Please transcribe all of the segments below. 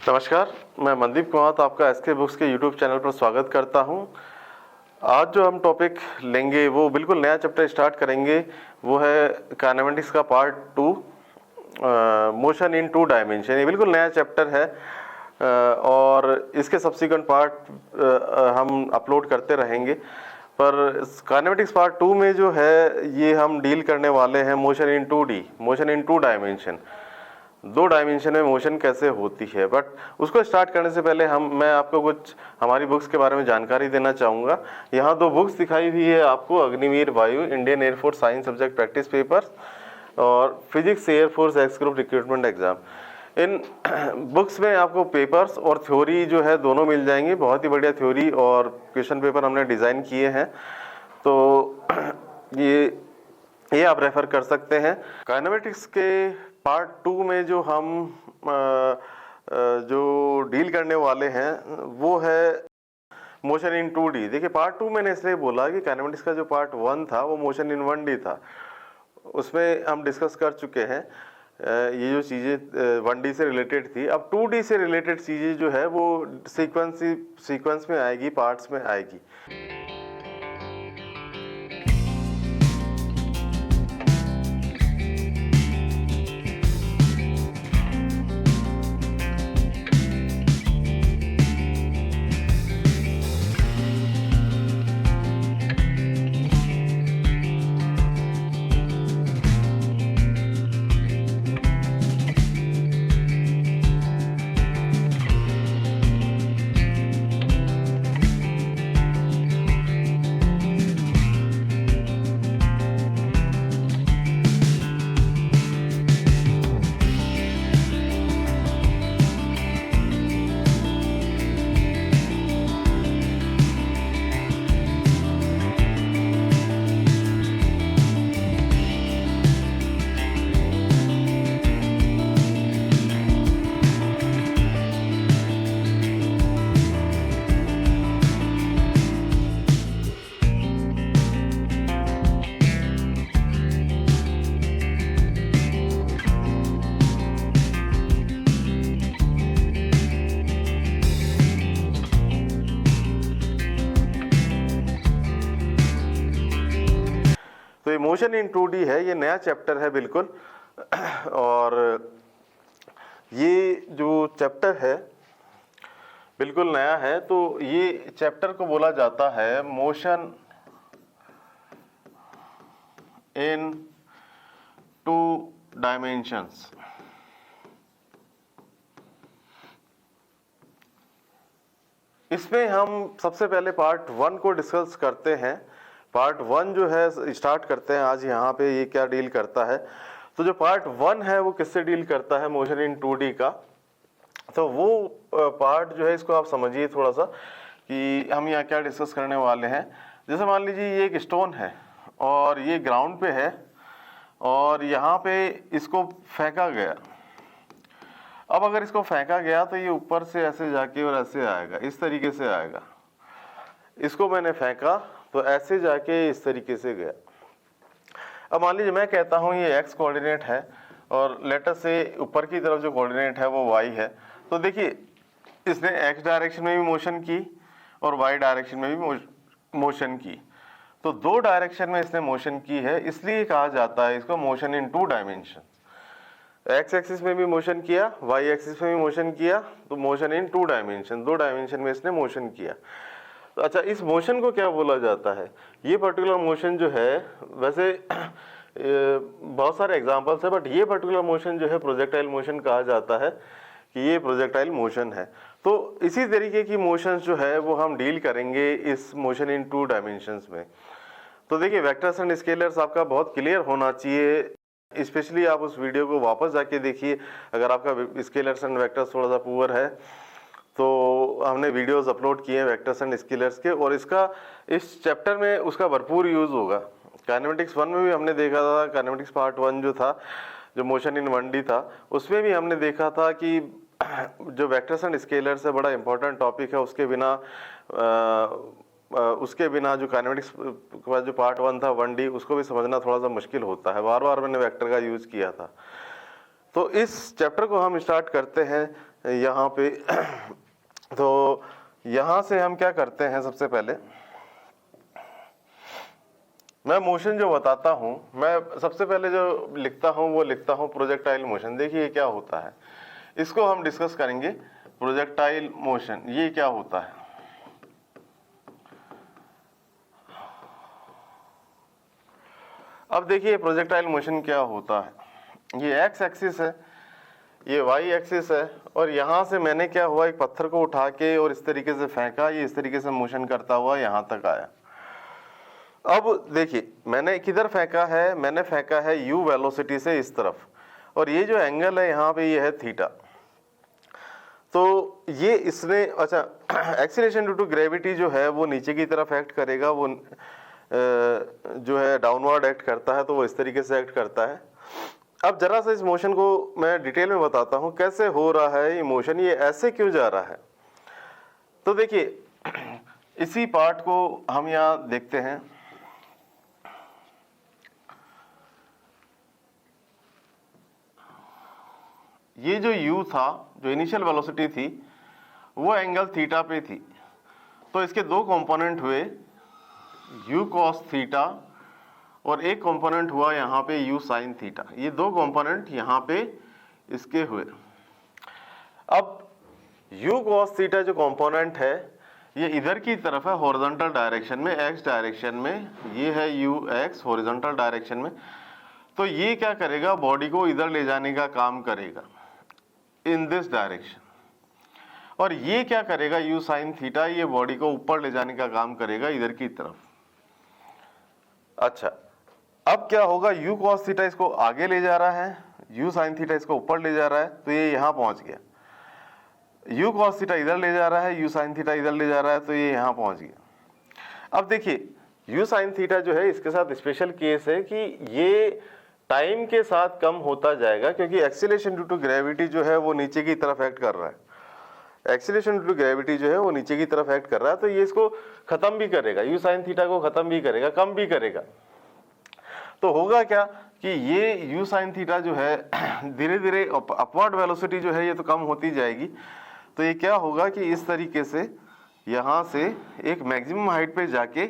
नमस्कार, मैं मनदीप कुमार आपका एसके बुक्स के यूट्यूब चैनल पर स्वागत करता हूं। आज जो हम टॉपिक लेंगे वो बिल्कुल नया चैप्टर स्टार्ट करेंगे, वो है काइनेमेटिक्स का पार्ट 2, मोशन इन 2 डायमेंशन। ये बिल्कुल नया चैप्टर है और इसके सब्सिक्वेंट पार्ट हम अपलोड करते रहेंगे। पर काइनेमेटिक्स पार्ट 2 में जो है ये हम डील करने वाले हैं motion in 2D, motion in 2 dimension. 2 dimension में मोशन कैसे होती है। बट उसको स्टार्ट करने से पहले मैं आपको कुछ हमारी बुक्स के बारे में जानकारी देना चाहूँगा। यहाँ 2 बुक्स दिखाई हुई है आपको, Agniveer Vayu Indian air force science subject practice papers और physics air force X group recruitment exam. इन बुक्स में आपको पेपर्स और थ्योरी जो है दोनों मिल जाएंगे। बहुत ही बढ़िया थ्योरी और क्वेश्चन पेपर हमने डिज़ाइन किए हैं, तो ये आप रेफर कर सकते हैं। काइनेमेटिक्स के पार्ट 2 में जो हम जो डील करने वाले हैं वो है मोशन इन 2D। देखिए पार्ट 2 मैंने इसलिए बोला कि काइनेमेटिक्स का जो पार्ट 1 था वो मोशन इन 1D था, उसमें हम डिस्कस कर चुके हैं ये जो चीज़ें 1D से रिलेटेड थी। अब 2D से रिलेटेड चीज़ें जो है वो सीक्वेंस में आएगी, पार्ट्स में आएगी। तो ये मोशन इन 2D है, ये नया चैप्टर है बिल्कुल। और ये जो चैप्टर है बिल्कुल नया है, तो ये चैप्टर को बोला जाता है मोशन इन 2 डायमेंशंस। इसमें हम सबसे पहले पार्ट 1 को डिस्कस करते हैं। पार्ट 1 जो है स्टार्ट करते हैं आज यहाँ पे, ये क्या डील करता है। तो जो पार्ट 1 है वो किससे डील करता है, मोशन इन 2D का। तो वो पार्ट जो है इसको आप समझिए थोड़ा सा कि हम यहाँ क्या डिस्कस करने वाले हैं। जैसे मान लीजिए ये एक स्टोन है और ये ग्राउंड पे है और यहाँ पे इसको फेंका गया। अब अगर इसको फेंका गया तो ये ऊपर से ऐसे जाके और ऐसे आएगा, इस तरीके से आएगा। इसको मैंने फेंका तो ऐसे जाके इस तरीके से गया। अब मान लीजिए मैं कहता हूँ ये x कोऑर्डिनेट है और लेटर से ऊपर की तरफ जो कोऑर्डिनेट है वो y है। तो देखिए इसने x डायरेक्शन में भी मोशन की और y डायरेक्शन में भी मोशन की, तो 2 डायरेक्शन में इसने मोशन की है, इसलिए कहा जाता है इसको motion in 2 dimension. x axis में भी मोशन किया, y एक्सिस में भी मोशन किया, तो मोशन इन 2 डायमेंशन, 2 डायमेंशन में इसने मोशन किया। तो अच्छा, इस मोशन को क्या बोला जाता है। ये पर्टिकुलर मोशन जो है, वैसे बहुत सारे एग्जांपल्स है, बट ये पर्टिकुलर मोशन जो है प्रोजेक्टाइल मोशन कहा जाता है कि ये प्रोजेक्टाइल मोशन है। तो इसी तरीके की मोशंस जो है वो हम डील करेंगे इस मोशन इन 2 डायमेंशंस में। तो देखिए वेक्टर्स एंड स्केलर्स आपका बहुत क्लियर होना चाहिए। स्पेशली आप उस वीडियो को वापस जाके देखिए, अगर आपका स्केलर्स एंड वेक्टर्स थोड़ा सा पुअर है तो हमने वीडियोस अपलोड किए हैं वेक्टर्स एंड स्केलर्स के, और इसका इस चैप्टर में उसका भरपूर यूज़ होगा। काइनेमेटिक्स 1 में भी हमने देखा था, काइनेमेटिक्स पार्ट 1 जो था, जो मोशन इन 1D था, उसमें भी हमने देखा था कि जो वेक्टर्स एंड स्केलर्स है बड़ा इंपॉर्टेंट टॉपिक है। उसके बिना जो काइनेमेटिक्स का जो पार्ट 1 था 1D, उसको भी समझना थोड़ा सा मुश्किल होता है। बार बार मैंने वेक्टर का यूज़ किया था। तो इस चैप्टर को हम स्टार्ट करते हैं यहाँ पे तो यहाँ से हम क्या करते हैं, सबसे पहले मैं मोशन जो बताता हूँ, मैं सबसे पहले जो लिखता हूँ वो लिखता हूँ प्रोजेक्टाइल मोशन। देखिए क्या होता है, इसको हम डिस्कस करेंगे। प्रोजेक्टाइल मोशन ये क्या होता है। अब देखिए प्रोजेक्टाइल मोशन क्या होता है। ये एक्स एक्सिस है, ये वाई एक्सिस है, और यहाँ से मैंने क्या हुआ, एक पत्थर को उठा के और इस तरीके से फेंका, ये इस तरीके से मोशन करता हुआ यहाँ तक आया। अब देखिए मैंने किधर फेंका है, मैंने फेंका है u वेलोसिटी से इस तरफ, और ये जो एंगल है यहाँ पे ये है थीटा। तो ये इसने, अच्छा एक्सीलरेशन ड्यू टू ग्रेविटी जो है वो नीचे की तरफ एक्ट करेगा, वो जो है डाउनवर्ड एक्ट करता है, तो वो इस तरीके से एक्ट करता है। अब जरा सा इस मोशन को मैं डिटेल में बताता हूँ कैसे हो रहा है ये मोशन, ये ऐसे क्यों जा रहा है। तो देखिए इसी पार्ट को हम यहाँ देखते हैं। ये जो u था, जो इनिशियल वेलोसिटी थी, वो एंगल थीटा पे थी। तो इसके दो कंपोनेंट हुए, u cos थीटा, और एक कंपोनेंट हुआ यहाँ पे u sin थीटा। ये दो कंपोनेंट यहाँ पे इसके हुए। अब u cos थीटा जो कंपोनेंट है ये इधर की तरफ है हॉरिजॉन्टल डायरेक्शन में, x डायरेक्शन में, ये है ux हॉरिजॉन्टल डायरेक्शन में। तो ये क्या करेगा, बॉडी को इधर ले जाने का काम करेगा इन दिस डायरेक्शन, और ये क्या करेगा u sin थीटा, ये बॉडी को ऊपर ले जाने का काम करेगा इधर की तरफ। अच्छा अब क्या होगा, u cos थीटा इसको आगे ले जा रहा है, u sin थीटा इसको ऊपर ले जा रहा है, तो ये यहाँ पहुंच गया। u cos थीटा इधर ले जा रहा है, u sin थीटा इधर ले जा रहा है, तो ये यहाँ पहुंच गया। अब देखिए u sin थीटा जो है इसके साथ स्पेशल केस है कि ये टाइम के साथ कम होता जाएगा, क्योंकि एक्सीलरेशन ड्यू टू ग्रेविटी जो है वो नीचे की तरफ एक्ट कर रहा है। एक्सीलरेशन ड्यू टू ग्रेविटी जो है वो नीचे की तरफ एक्ट कर रहा है, तो ये इसको खत्म भी करेगा, u sin थीटा को खत्म भी करेगा, कम भी करेगा। तो होगा क्या कि ये u sin थीटा जो है धीरे धीरे अपवर्ड वेलोसिटी जो है ये तो कम होती जाएगी। तो ये क्या होगा कि इस तरीके से यहाँ से एक मैक्सिमम हाइट पे जाके,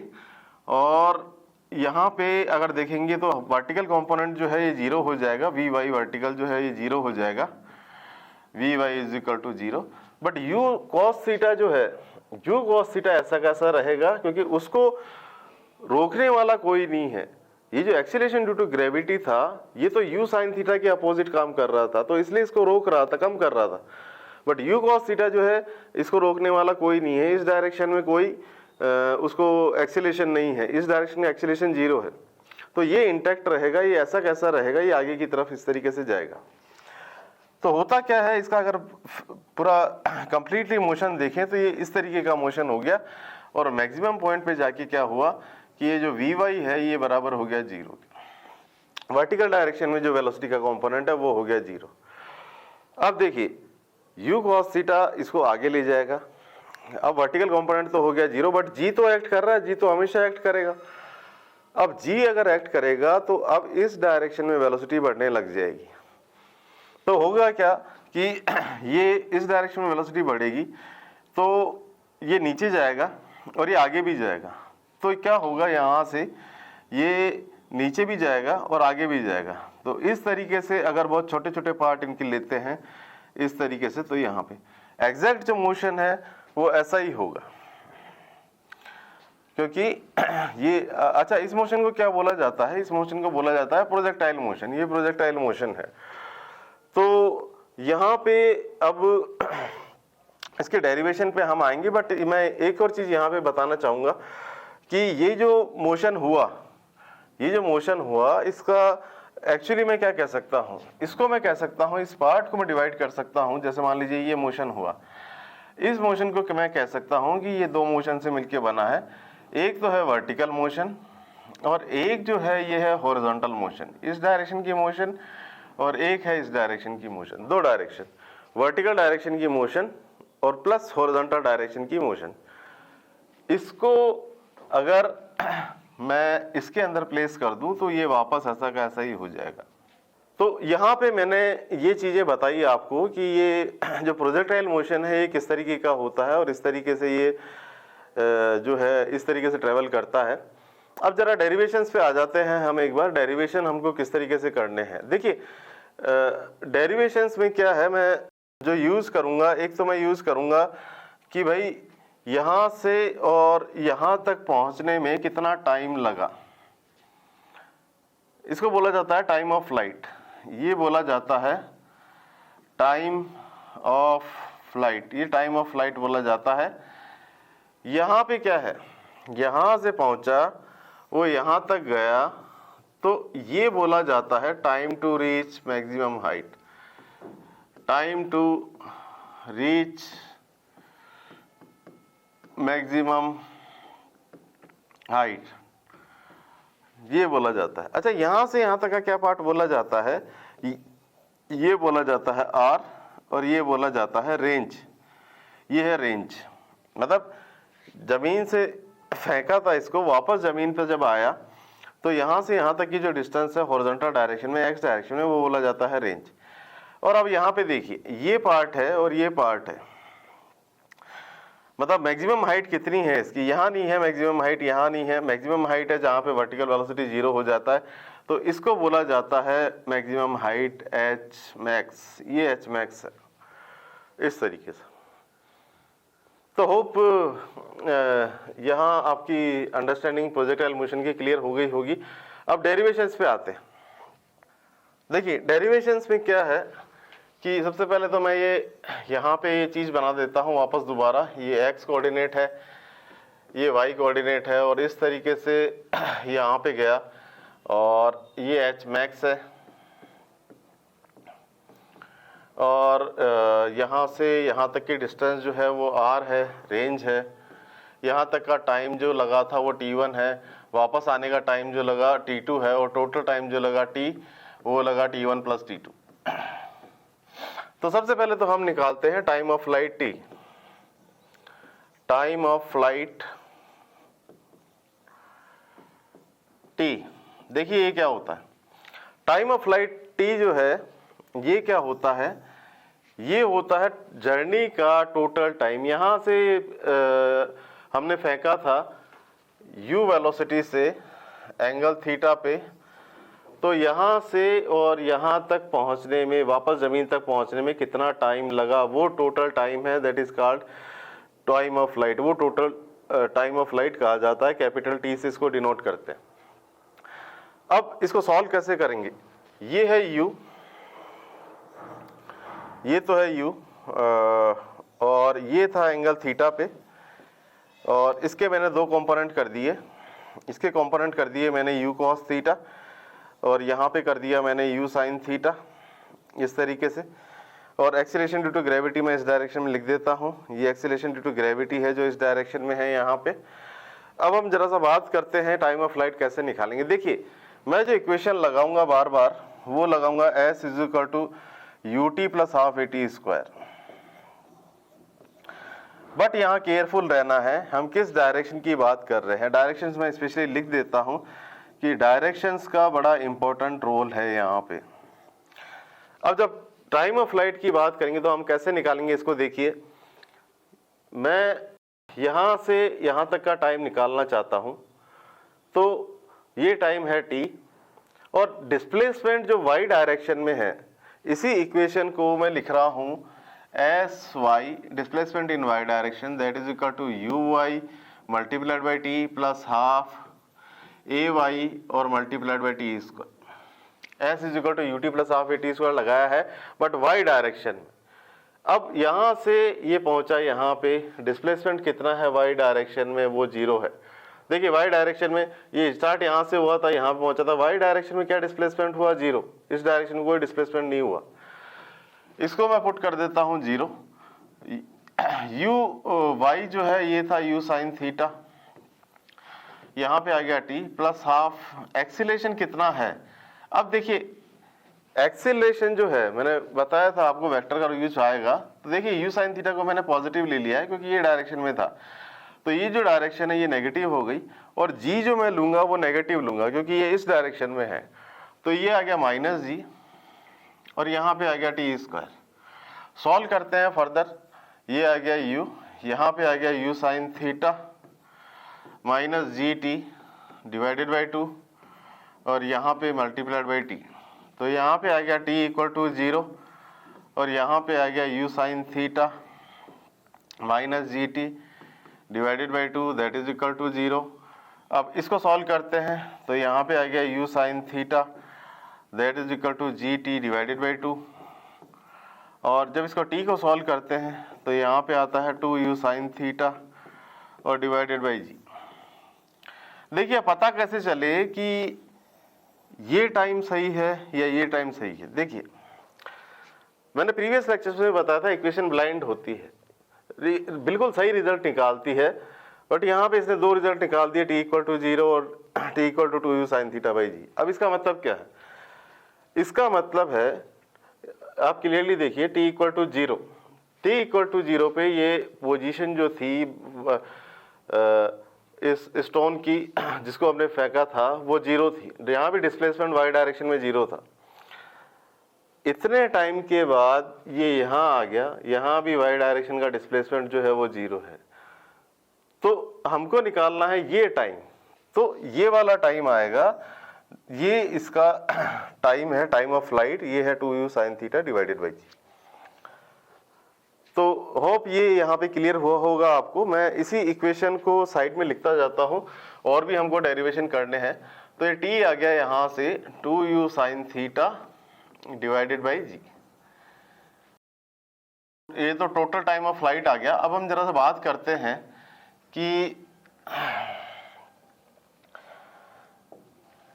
और यहाँ पे अगर देखेंगे तो वर्टिकल कंपोनेंट जो है ये जीरो हो जाएगा, वी वाई वर्टिकल जो है ये जीरो हो जाएगा, v y is equal to zero. But u cos theta जो है, u cos थीटा ऐसा कैसा रहेगा, क्योंकि उसको रोकने वाला कोई नहीं है। ये जो एक्सीलरेशन ड्यू टू ग्रेविटी था ये तो u sin थीटा के अपोजिट काम कर रहा था, तो इसलिए इसको रोक रहा था, कम कर रहा था। बट u cos थीटा जो है इसको रोकने वाला कोई नहीं है, इस डायरेक्शन में कोई उसको एक्सीलरेशन नहीं है, इस डायरेक्शन में एक्सीलरेशन जीरो है। तो ये इंटैक्ट रहेगा, ये ऐसा कैसा रहेगा, ये आगे की तरफ इस तरीके से जाएगा। तो होता क्या है इसका, अगर पूरा कंप्लीटली मोशन देखें तो ये इस तरीके का मोशन हो गया, और मैक्सिमम पॉइंट पे जाके क्या हुआ कि ये जो वी वाई है ये बराबर हो गया जीरो। वर्टिकल डायरेक्शन में जो वेलोसिटी का कंपोनेंट है वो हो गया जीरो। अब देखिए u cos थीटा इसको आगे ले जाएगा। अब वर्टिकल कंपोनेंट तो हो गया जीरो, बट g तो एक्ट कर रहा है, g तो हमेशा एक्ट करेगा। अब g अगर एक्ट करेगा तो अब इस डायरेक्शन में वेलोसिटी बढ़ने लग जाएगी। तो होगा क्या कि ये इस डायरेक्शन में वेलोसिटी बढ़ेगी तो ये नीचे जाएगा और ये आगे भी जाएगा। तो क्या होगा, यहाँ से ये नीचे भी जाएगा और आगे भी जाएगा। तो इस तरीके से अगर बहुत छोटे छोटे पार्ट इनके लेते हैं इस तरीके से, तो यहाँ पे एग्जैक्ट जो मोशन है वो ऐसा ही होगा। क्योंकि ये अच्छा, इस मोशन को क्या बोला जाता है, इस मोशन को बोला जाता है प्रोजेक्टाइल मोशन। ये प्रोजेक्टाइल मोशन है। तो यहाँ पे अब इसके डेरिवेशन पे हम आएंगे, बट मैं एक और चीज यहाँ पे बताना चाहूंगा कि ये जो मोशन हुआ इसका एक्चुअली मैं क्या कह सकता हूँ, इसको मैं कह सकता हूँ, इस पार्ट को मैं डिवाइड कर सकता हूँ। जैसे मान लीजिए ये मोशन हुआ, इस मोशन को मैं कह सकता हूँ कि ये दो मोशन से मिलके बना है। एक तो है वर्टिकल मोशन और एक जो है ये है हॉरिजॉन्टल मोशन, इस डायरेक्शन की मोशन, और एक है इस डायरेक्शन की मोशन। दो डायरेक्शन, वर्टिकल डायरेक्शन की मोशन और प्लस हॉरिजॉन्टल डायरेक्शन की मोशन। इसको अगर मैं इसके अंदर प्लेस कर दूं तो ये वापस ऐसा का ऐसा ही हो जाएगा। तो यहाँ पे मैंने ये चीज़ें बताई आपको कि ये जो प्रोजेक्टाइल मोशन है ये किस तरीके का होता है और इस तरीके से ये जो है इस तरीके से ट्रेवल करता है। अब जरा डेरिवेशंस पे आ जाते हैं हम एक बार, डेरिवेशन हमको किस तरीके से करने हैं। देखिए डेरिवेशंस में क्या है, मैं जो यूज़ करूँगा, एक तो मैं यूज़ करूँगा कि भाई यहाँ से और यहाँ तक पहुँचने में कितना टाइम लगा, इसको बोला जाता है टाइम ऑफ फ्लाइट। ये बोला जाता है टाइम ऑफ फ्लाइट, ये टाइम ऑफ फ्लाइट बोला जाता है। यहाँ पे क्या है, यहाँ से पहुँचा वो यहाँ तक गया, तो ये बोला जाता है time to reach maximum height, time to reach maximum height, ये बोला जाता है। अच्छा, यहाँ से यहाँ तक का क्या पार्ट बोला जाता है, ये बोला जाता है आर, और ये बोला जाता है रेंज। ये है रेंज, मतलब जमीन से फेंका था इसको, वापस जमीन पर जब आया तो यहाँ से यहाँ तक की जो डिस्टेंस है हॉरिजॉन्टल डायरेक्शन में, एक्स डायरेक्शन में, वो बोला जाता है रेंज। और अब यहाँ पे देखिए ये पार्ट है और ये पार्ट है, मतलब मैक्सिमम हाइट कितनी है इसकी, यहाँ नहीं है मैक्सिमम हाइट, यहाँ नहीं है मैक्सिमम हाइट है जहाँ पे वर्टिकल वेलोसिटी 0 हो जाता है, तो इसको बोला जाता है मैक्सिमम हाइट एच मैक्स। ये एच मैक्स है इस तरीके से। तो होप यहाँ आपकी अंडरस्टैंडिंग प्रोजेक्टाइल मोशन की क्लियर हो गई होगी। अब डेरिवेशंस पे आते हैं। देखिए डेरिवेशंस में क्या है कि सबसे पहले तो मैं ये यहाँ पे ये चीज़ बना देता हूँ वापस दोबारा। ये x कोऑर्डिनेट है, ये y कोऑर्डिनेट है, और इस तरीके से यहाँ पे गया, और ये h मैक्स है, और यहाँ से यहाँ तक की डिस्टेंस जो है वो r है, रेंज है। यहाँ तक का टाइम जो लगा था वो t1 है, वापस आने का टाइम जो लगा t2 है, और टोटल टाइम जो लगा t वो लगा t1 प्लस t2। तो सबसे पहले तो हम निकालते हैं time of flight t। Time of flight t, देखिए ये क्या होता है। टाइम ऑफ फ्लाइट t जो है ये क्या होता है, ये होता है जर्नी का टोटल टाइम। यहाँ से हमने फेंका था u वेलोसिटी से एंगल थीटा पे, तो यहाँ से और यहाँ तक पहुँचने में, वापस ज़मीन तक पहुँचने में कितना टाइम लगा, वो टोटल टाइम है, that is called time of flight. वो टोटल टाइम ऑफ फ्लाइट कहा जाता है, कैपिटल टी से इसको डिनोट करते हैं। अब इसको सॉल्व कैसे करेंगे, ये है u, ये तो है u, और ये था एंगल थीटा पे, और इसके मैंने दो कंपोनेंट कर दिए। इसके कंपोनेंट कर दिए मैंने u कॉस थीटा, और यहाँ पे कर दिया मैंने u साइन थीटा, इस तरीके से। और एक्सीलरेशन ड्यू टू ग्रेविटी मैं इस डायरेक्शन में लिख देता हूँ। ये एक्सीलरेशन ड्यू टू ग्रेविटी है जो इस डायरेक्शन में है यहाँ पे। अब हम जरा सा बात करते हैं टाइम ऑफ फ्लाइट कैसे निकालेंगे। देखिए मैं जो इक्वेशन लगाऊंगा बार बार, वो लगाऊंगा s is equal to ut plus half at square. But यहाँ केयरफुल रहना है, हम किस डायरेक्शन की बात कर रहे हैं। डायरेक्शंस में स्पेशली लिख देता हूँ कि डायरेक्शंस का बड़ा इंपॉर्टेंट रोल है यहाँ पे। अब जब टाइम ऑफ फ्लाइट की बात करेंगे तो हम कैसे निकालेंगे इसको। देखिए मैं यहाँ से यहाँ तक का टाइम निकालना चाहता हूँ, तो ये टाइम है t, और डिस्प्लेसमेंट जो y डायरेक्शन में है, इसी इक्वेशन को मैं लिख रहा हूँ S Y, displacement in y direction, that is equal to u y multiplied by t plus half A Y और multiplied by T square. S is equal to UT plus half A T square लगाया है, but why direction में। अब यहाँ से ये पहुँचा यहाँ पे, डिस्प्लेसमेंट कितना है वाई डायरेक्शन में, वो 0 है। देखिए वाई डायरेक्शन में ये स्टार्ट यहाँ से हुआ था, यहाँ पे पहुँचा था। वाई डायरेक्शन में क्या डिस्प्लेसमेंट हुआ, 0। इस डायरेक्शन में कोई डिस्प्लेसमेंट नहीं हुआ। इसको मैं पुट कर देता हूँ 0। u वाई जो है ये था u साइन थीटा, यहाँ पे आ गया t प्लस हाफ। एक्सीलरेशन कितना है, अब देखिए एक्सीलरेशन जो है, मैंने बताया था आपको वेक्टर का यूज आएगा। तो देखिए u साइन थीटा को मैंने पॉजिटिव ले लिया है क्योंकि ये डायरेक्शन में था, तो ये जो डायरेक्शन है ये नेगेटिव हो गई, और g जो मैं लूंगा वो नेगेटिव लूंगा क्योंकि ये इस डायरेक्शन में है। तो ये आ गया माइनस g, और यहाँ पे आ गया टी स्क्वायर। सॉल्व करते हैं फर्दर, ये आ गया u, यहाँ पे आ गया u sine theta minus g t divided by 2 और यहाँ पे मल्टीप्लाइड बाई टी। तो यहाँ पे आ गया t इक्वल टू 0 और यहाँ पे आ गया u sine theta minus g t divided by 2 that is equal to 0। अब इसको सॉल्व करते हैं तो यहाँ पे आ गया u sine theta that is equal to g t divided by 2 और जब इसको t को सॉल्व करते हैं तो यहाँ पे आता है 2u साइन थीटा और डिवाइडेड बाई जी। देखिए पता कैसे चले कि ये टाइम सही है या ये टाइम सही है। देखिए मैंने प्रीवियस लेक्चर्स में बताया था इक्वेशन ब्लाइंड होती है, बिल्कुल सही रिजल्ट निकालती है, बट यहाँ पे इसने दो रिजल्ट निकाल दिए, t इक्वल टू 0 और t equal to 2u sine theta by G. अब इसका मतलब क्या है? इसका मतलब है आप क्लियरली देखिए t equal to 0, t equal to 0 पे ये पोजीशन जो थी इस स्टोन की जिसको हमने फेंका था वो 0 थी, यहाँ भी डिस्प्लेसमेंट y डायरेक्शन में 0 था। इतने टाइम के बाद ये यहाँ आ गया, यहाँ भी y डायरेक्शन का डिस्प्लेसमेंट जो है वो 0 है। तो हमको निकालना है ये टाइम, तो ये वाला टाइम आएगा, ये इसका टाइम है, टाइम ऑफ फ्लाइट, ये है 2u sine theta divided by G. तो होप ये यहाँ पे क्लियर हुआ होगा आपको। मैं इसी इक्वेशन को साइड में लिखता जाता हूँ, और भी हमको डेरिवेशन करने हैं। तो ये t आ गया यहाँ से 2u sine theta divided by G, ये तो टोटल टाइम ऑफ फ्लाइट आ गया। अब हम जरा सा बात करते हैं कि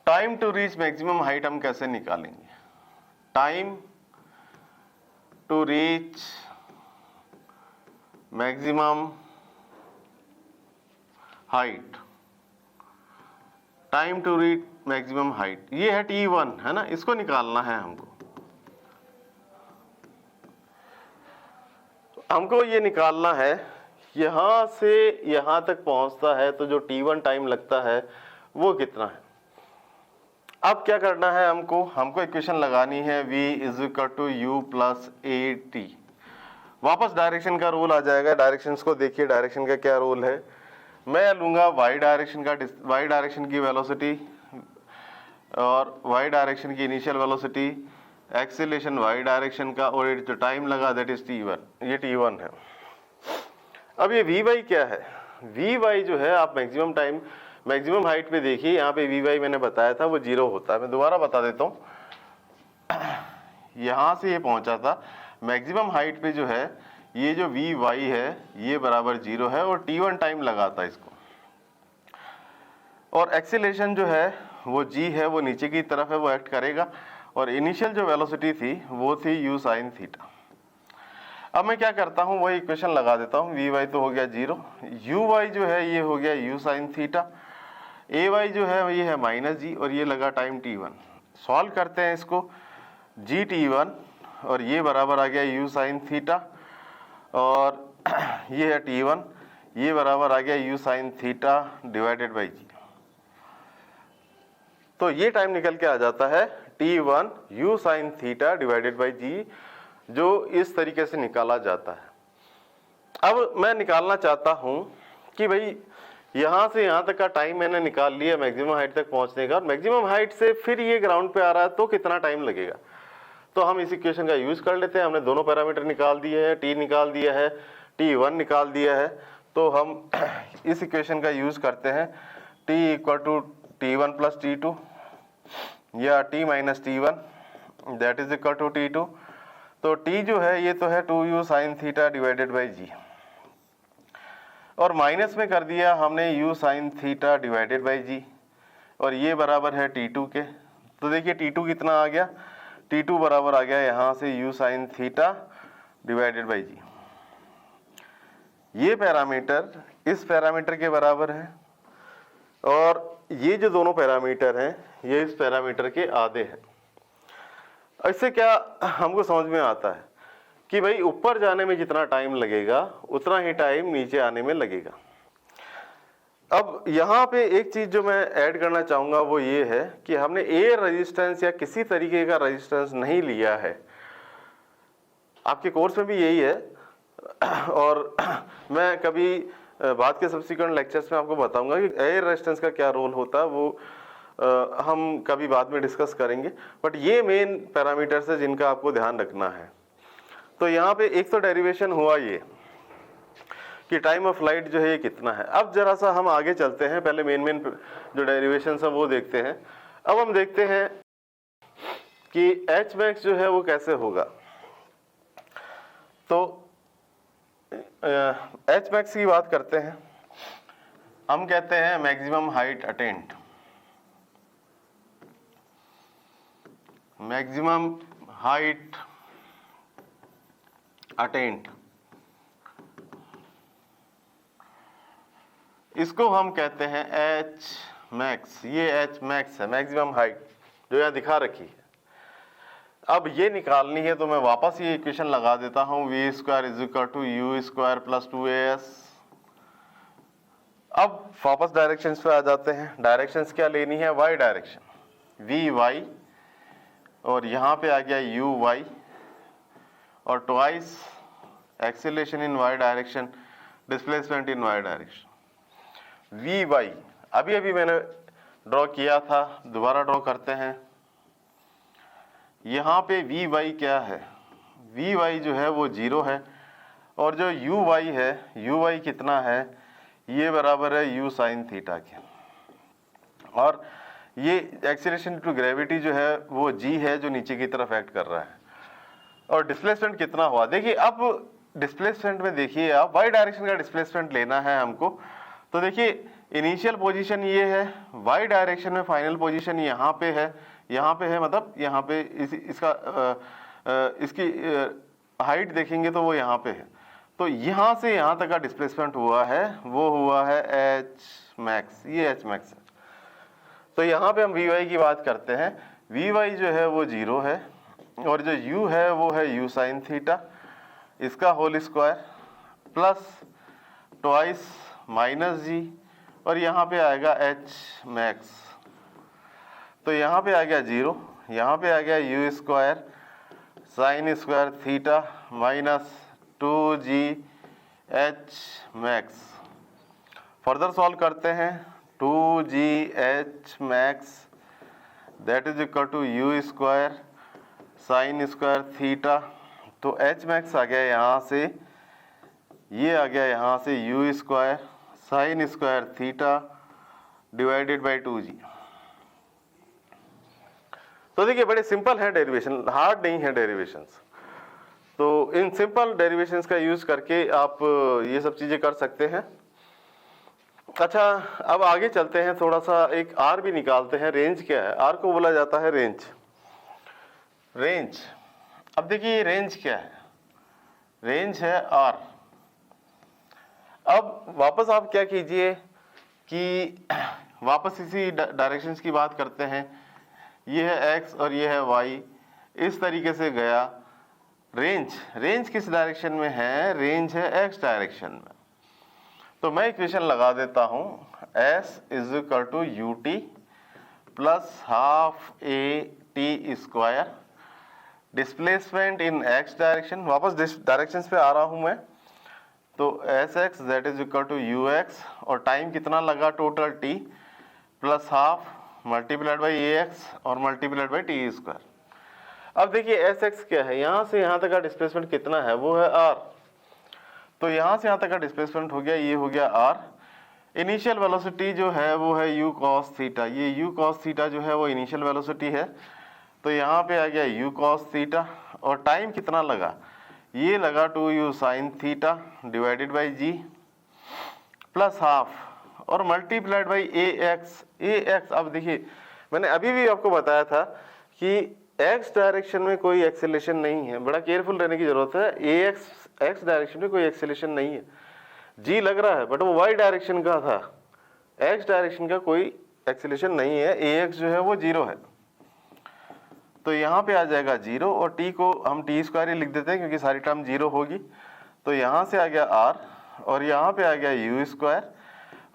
time to reach maximum height हम कैसे निकालेंगे। Time to reach maximum height, time to reach maximum height, ये है t1 है ना, इसको निकालना है हमको ये निकालना है। यहां से यहां तक पहुंचता है तो जो t1 टाइम लगता है वो कितना है। अब क्या करना है हमको इक्वेशन लगानी है v is equal to u plus a t. वापस डायरेक्शन का रूल आ जाएगा। डायरेक्शंस को देखिए, डायरेक्शन का क्या रूल है। मैं लूंगा y डायरेक्शन की वेलोसिटी और y डायरेक्शन की initial velocity, acceleration y direction का, और जो टाइम लगा दैट इज t1, ये t1 है। अब ये vy क्या है? vy जो है, आप मैक्सिमम टाइम मैक्सिमम हाइट पे देखिए, यहाँ पे vy मैंने बताया था वो 0 होता है। मैं दोबारा बता देता हूँ, यहाँ से ये पहुंचा था मैक्सिमम हाइट पे जो है, ये जो vy है ये बराबर 0 है और t1 टाइम लगाता है इसको। और एक्सीलरेशन जो है वो g है, वो नीचे की तरफ है, वो एक्ट करेगा। और इनिशियल जो वेलोसिटी थी वो थी u साइन थीटा। अब मैं क्या करता हूँ, वही इक्वेशन लगा देता हूँ। vy तो हो गया 0, uy जो है ये हो गया u साइन थीटा, ay जो है ये है माइनस जी, और ये लगा टाइम t1। सॉल्व करते हैं इसको, g t1 और ये बराबर आ गया u साइन थीटा, और ये है t1, ये बराबर आ गया u sine theta divided by G. तो ये टाइम निकल के आ जाता है t1 u sine theta divided by G, जो इस तरीके से निकाला जाता है। अब मैं निकालना चाहता हूं कि भाई यहां से यहां तक का टाइम मैंने निकाल लिया मैक्सिमम हाइट तक पहुंचने का, और मैक्सिमम हाइट से फिर ये ग्राउंड पे आ रहा है तो कितना टाइम लगेगा। तो हम इस इक्वेशन का यूज कर लेते हैं। हमने दोनों पैरामीटर निकाल दिए हैं, t निकाल दिया है, t1 निकाल दिया है। तो हम इस इक्वेशन का यूज करते हैं, t equal to t1 plus t2 या t minus t1 that is equal to t2। तो t जो है ये तो है 2u sine theta divided by G, और माइनस में कर दिया हमने u sine theta divided by G, और ये बराबर है t2 के। तो देखिए t2 कितना आ गया, t2 बराबर आ गया यहाँ से u sine theta divided by G. ये पैरामीटर इस पैरामीटर के बराबर है, और ये जो दोनों पैरामीटर हैं ये इस पैरामीटर के आधे हैं। इससे क्या हमको समझ में आता है कि भाई ऊपर जाने में जितना टाइम लगेगा उतना ही टाइम नीचे आने में लगेगा। अब यहाँ पे एक चीज जो मैं ऐड करना चाहूंगा वो ये है कि हमने एयर रेजिस्टेंस या किसी तरीके का रेजिस्टेंस नहीं लिया है। आपके कोर्स में भी यही है और मैं कभी बाद के सब्सिक्वेंट लेक्चर्स में आपको बताऊंगा कि एयर रेजिस्टेंस का क्या रोल होता है, वो हम कभी बाद में डिस्कस करेंगे। बट ये मेन पैरामीटर्स है जिनका आपको ध्यान रखना है। तो यहाँ पे एक तो डेरिवेशन हुआ ये कि टाइम ऑफ फ्लाइट जो है ये कितना है। अब जरा सा हम आगे चलते हैं, पहले मेन जो डेरिवेशन है वो देखते हैं। अब हम देखते हैं कि एच मैक्स जो है वो कैसे होगा। तो एच मैक्स की बात करते हैं, हम कहते हैं maximum height attend, maximum height attend, इसको हम कहते हैं एच मैक्स। ये एच मैक्स है, मैक्सिमम हाइट जो यहाँ दिखा रखी है। अब ये निकालनी है तो मैं वापस ये इक्वेशन लगा देता हूँ, v square is equal to u square plus 2as। अब वापस डायरेक्शंस पे आ जाते हैं। डायरेक्शंस क्या लेनी है, वाई डायरेक्शन, वी वाई, और यहाँ पे आ गया यू वाई, और twice acceleration in y direction, displacement in y direction. V y अभी अभी मैंने ड्रॉ किया था, दोबारा ड्रॉ करते हैं। यहाँ पे वी वाई क्या है, वी वाई जो है वो 0 है, और जो यू वाई है, यू वाई कितना है, ये बराबर है यू साइन थीटा के। और ये एक्सीलरेशन टू ग्रेविटी जो है वो जी है जो नीचे की तरफ एक्ट कर रहा है। और डिस्प्लेसमेंट कितना हुआ, देखिए अब डिस्प्लेसमेंट में देखिए आप वाई डायरेक्शन का डिस्प्लेसमेंट लेना है हमको। तो देखिए इनिशियल पोजीशन ये है, वाई डायरेक्शन में फाइनल पोजीशन यहाँ पे है, यहाँ पे है, मतलब यहाँ पे इसकी हाइट देखेंगे तो वो यहाँ पे है। तो यहाँ से यहाँ तक का डिस्प्लेसमेंट हुआ है वो हुआ है एच मैक्स, ये एच मैक्स है। तो यहाँ पे हम वी वाई की बात करते हैं, वी वाई जो है वो 0 है, और जो यू है वो है यू साइन थीटा, इसका whole square plus twice minus G, और यहाँ पे आएगा एच मैक्स। तो यहाँ पे आ गया 0, यहाँ पे आ गया u square sine square theta minus 2g h max. Further solve करते हैं, 2g h max that is equal to u square sine square theta. तो एच मैक्स आ गया यहाँ से, ये आ गया यहाँ से u square sine square theta divided by 2g। तो देखिए बड़े सिंपल है डेरिवेशन, हार्ड नहीं है डेरिवेशंस। तो इन सिंपल डेरिवेशंस का यूज करके आप ये सब चीजें कर सकते हैं। अच्छा अब आगे चलते हैं, थोड़ा सा एक आर भी निकालते हैं। रेंज क्या है, आर को बोला जाता है रेंज। रेंज, अब देखिए रेंज क्या है, रेंज है आर। अब वापस आप क्या कीजिए कि वापस इसी डायरेक्शंस की बात करते हैं, ये है x और ये है y, इस तरीके से गया। रेंज, रेंज किस डायरेक्शन में है, रेंज है x डायरेक्शन में। तो मैं इक्वेशन लगा देता हूं, s is equal to u t plus half A T square, displacement in x direction, वापस डायरेक्शंस पे आ रहा हूं मैं। तो s x that is equal to u x, और टाइम कितना लगा total t, plus half multiplied by a x और मल्टीप्लाइड बाई टी स्क्वायर। अब देखिए एस एक्स क्या है, यहाँ से यहाँ तक का डिस्प्लेसमेंट कितना है, वो है r। तो यहाँ से यहाँ तक का डिस्प्लेसमेंट हो गया, ये हो गया r। इनिशियल वेलोसिटी जो है वो है u cos थीटा, ये u cos थीटा जो है वो इनिशियल वेलोसिटी है। तो यहाँ पे आ गया u cos थीटा, और टाइम कितना लगा, ये लगा 2u sine theta divided by g plus half और मल्टीप्लाइड बाई ए एक्स। अब देखिए मैंने अभी भी आपको बताया था कि एक्स डायरेक्शन में कोई एक्सेलेरेशन नहीं है, बड़ा केयरफुल रहने की जरूरत है। ए एक्स डायरेक्शन में कोई एक्सेलेरेशन नहीं है, जी लग रहा है बट वो वाई डायरेक्शन का था, एक्स डायरेक्शन का कोई एक्सेलेरेशन नहीं है। ए एक्स जो है वो 0 है, तो यहाँ पे आ जाएगा 0, और टी को हम टी स्क्वायर ही लिख देते हैं क्योंकि सारी टर्म 0 होगी। तो यहाँ से आ गया r, और यहाँ पे आ गया यू स्क्वायर,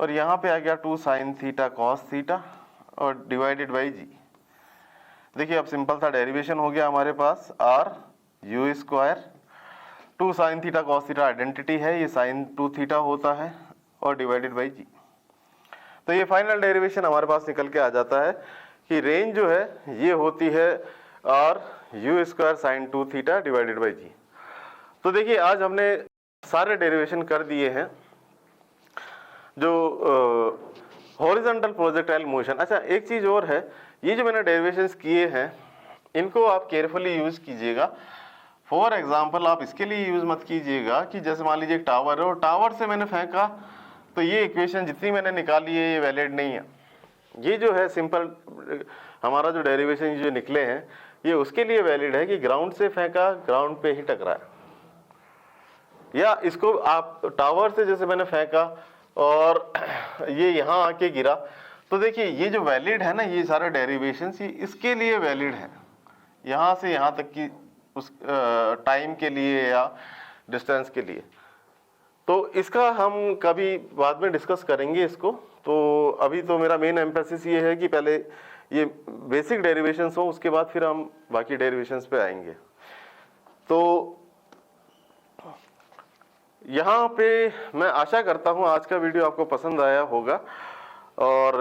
और यहाँ पे आ गया 2 साइन थीटा कॉस थीटा और डिवाइडेड बाई जी। देखिए अब सिंपल सा डेरिवेशन हो गया हमारे पास, r you square 2 sin theta cos theta identity है, ये sin 2 थीटा होता है और डिवाइडेड बाई जी। तो ये फाइनल डेरिवेशन हमारे पास निकल के आ जाता है कि रेंज जो है ये होती है r u square sine 2 theta divided by G. तो देखिए आज हमने सारे डेरिवेशन कर दिए हैं जो हॉरिजॉन्टल प्रोजेक्टाइल मोशन। अच्छा एक चीज और है, ये जो मैंने डेरिवेशंस किए हैं इनको आप केयरफुली यूज कीजिएगा। फॉर एग्जांपल आप इसके लिए यूज मत कीजिएगा कि जैसे मान लीजिए एक टावर है और टावर से मैंने फेंका तो ये इक्वेशन जितनी मैंने निकाली है ये वैलिड नहीं है। ये जो है सिंपल हमारा जो डेरिवेशन जो निकले हैं ये उसके लिए वैलिड है कि ग्राउंड से फेंका, ग्राउंड पे ही टकराया, या इसको आप टावर से जैसे मैंने फेंका और ये यहाँ आके गिरा। तो देखिए ये जो वैलिड है ना, ये सारे डेरिवेशन ये इसके लिए वैलिड है, यहाँ से यहाँ तक की उस टाइम के लिए या डिस्टेंस के लिए। तो इसका हम कभी बाद में डिस्कस करेंगे इसको। तो अभी तो मेरा मेन एम्फेसिस ये है कि पहले ये बेसिक डेरिवेशंस हो, उसके बाद फिर हम बाकी डेरिवेशंस पे आएंगे। तो यहाँ पे मैं आशा करता हूँ आज का वीडियो आपको पसंद आया होगा और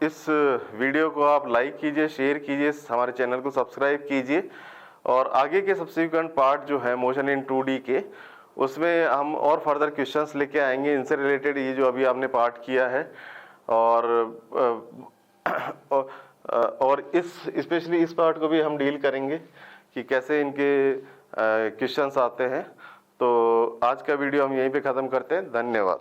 इस वीडियो को आप लाइक कीजिए, शेयर कीजिए, हमारे चैनल को सब्सक्राइब कीजिए और आगे के सब्सिक्वेंट पार्ट जो है मोशन इन 2D के उसमें हम और फर्दर क्वेश्चंस लेके आएंगे इनसे रिलेटेड, ये जो अभी आपने पार्ट किया है। और इस स्पेशली इस पार्ट को भी हम डील करेंगे कि कैसे इनके क्वेश्चंस आते हैं। तो आज का वीडियो हम यहीं पे ख़त्म करते हैं। धन्यवाद।